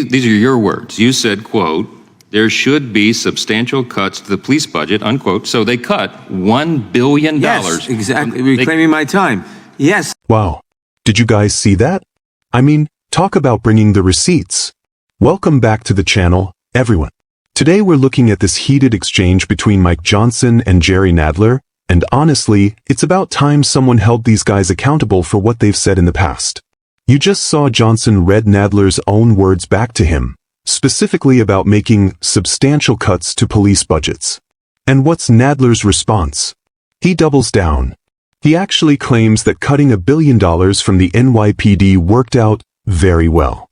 These are your words. You said, quote, there should be substantial cuts to the police budget, unquote. So they cut $1 billion. Yes, exactly. Reclaiming my time. Yes. Wow. Did you guys see that? I mean, talk about bringing the receipts. Welcome back to the channel, everyone. Today we're looking at this heated exchange between Mike Johnson and Jerry Nadler, and honestly, it's about time someone held these guys accountable for what they've said in the past. You just saw Johnson read Nadler's own words back to him, specifically about making substantial cuts to police budgets. And what's Nadler's response? He doubles down. He actually claims that cutting $1 billion from the NYPD worked out very well.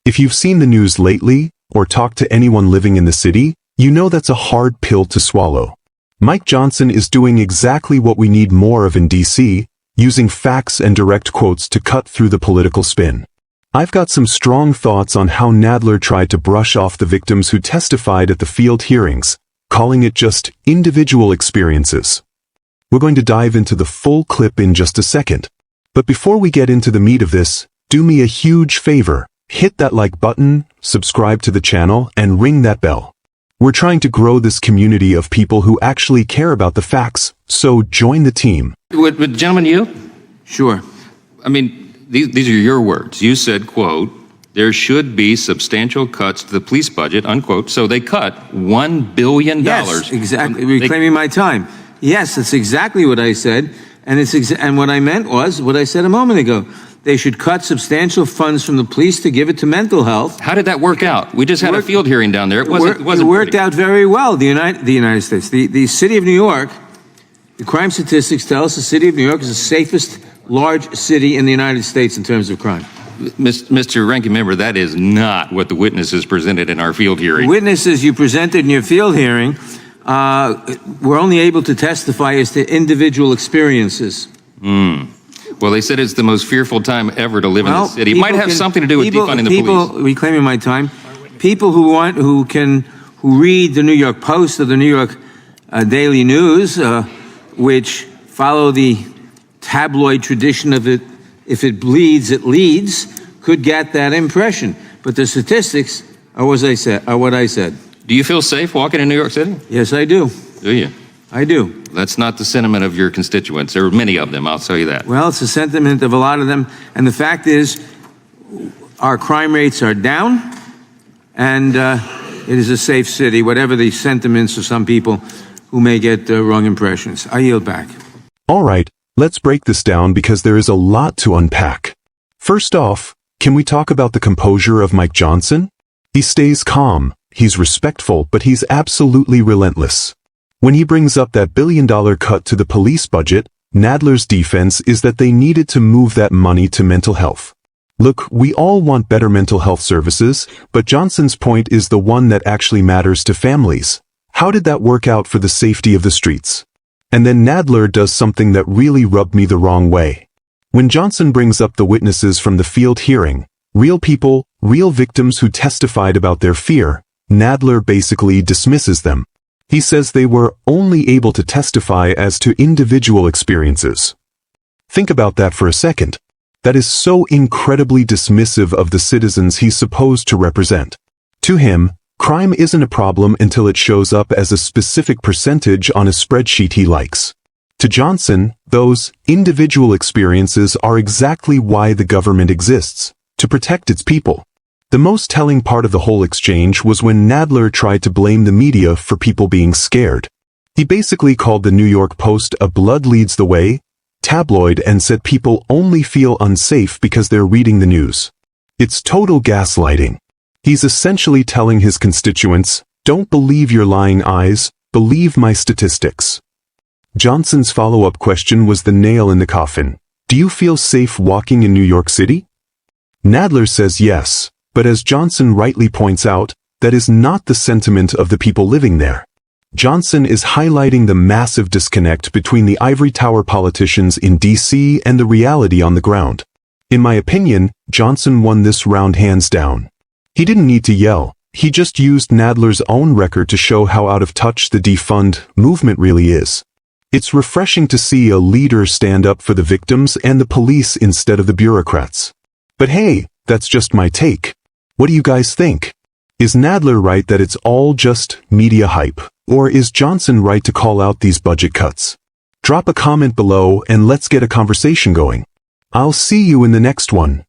If you've seen the news lately, or talked to anyone living in the city, you know that's a hard pill to swallow. Mike Johnson is doing exactly what we need more of in DC, using facts and direct quotes to cut through the political spin. I've got some strong thoughts on how Nadler tried to brush off the victims who testified at the field hearings, calling it just individual experiences. We're going to dive into the full clip in just a second. But before we get into the meat of this, do me a huge favor. Hit that like button, subscribe to the channel, and ring that bell. We're trying to grow this community of people who actually care about the facts, so join the team. Would gentlemen, you? Sure. I mean, these are your words. You said, quote, there should be substantial cuts to the police budget, unquote. So they cut $1 billion. Yes, exactly. Reclaiming my time. Yes, that's exactly what I said. And and what I meant was what I said a moment ago. They should cut substantial funds from the police to give it to mental health. How did that work out? We just had a field hearing down there. It worked pretty. out very well. The United States, the city of New York, the crime statistics tell us the city of New York is the safest large city in the United States in terms of crime. Mr. Ranking Member, that is not what the witnesses presented in our field hearing. The witnesses you presented in your field hearing were only able to testify as to individual experiences. Well, they said it's the most fearful time ever to live in the city. It might have something to do with defunding the police. Reclaiming my time. People who read the New York Post or the New York Daily News, which follow the tabloid tradition of it, if it bleeds, it leads, could get that impression. But the statistics are what I said. Do you feel safe walking in New York City? Yes, I do. Do you? I do. That's not the sentiment of your constituents. There are many of them, I'll tell you that. Well, it's the sentiment of a lot of them. And the fact is, our crime rates are down, and it is a safe city, whatever the sentiments of some people who may get wrong impressions. I yield back. All right, let's break this down because there is a lot to unpack. First off, can we talk about the composure of Mike Johnson? He stays calm, he's respectful, but he's absolutely relentless. When he brings up that $1 billion cut to the police budget, Nadler's defense is that they needed to move that money to mental health. Look, we all want better mental health services, but Johnson's point is the one that actually matters to families. How did that work out for the safety of the streets? And then Nadler does something that really rubbed me the wrong way. When Johnson brings up the witnesses from the field hearing, real people, real victims who testified about their fear, Nadler basically dismisses them. He says they were only able to testify as to individual experiences. Think about that for a second. That is so incredibly dismissive of the citizens he's supposed to represent. To him, crime isn't a problem until it shows up as a specific percentage on a spreadsheet he likes. To Johnson, those individual experiences are exactly why the government exists, to protect its people. The most telling part of the whole exchange was when Nadler tried to blame the media for people being scared. He basically called the New York Post a blood leads the way tabloid and said people only feel unsafe because they're reading the news. It's total gaslighting. He's essentially telling his constituents, don't believe your lying eyes, believe my statistics. Johnson's follow-up question was the nail in the coffin. Do you feel safe walking in New York City? Nadler says yes. But as Johnson rightly points out, that is not the sentiment of the people living there. Johnson is highlighting the massive disconnect between the ivory tower politicians in DC and the reality on the ground. In my opinion, Johnson won this round hands down. He didn't need to yell, he just used Nadler's own record to show how out of touch the defund movement really is. It's refreshing to see a leader stand up for the victims and the police instead of the bureaucrats. But hey, that's just my take. What do you guys think? Is Nadler right that it's all just media hype? Or is Johnson right to call out these budget cuts? Drop a comment below and let's get a conversation going. I'll see you in the next one.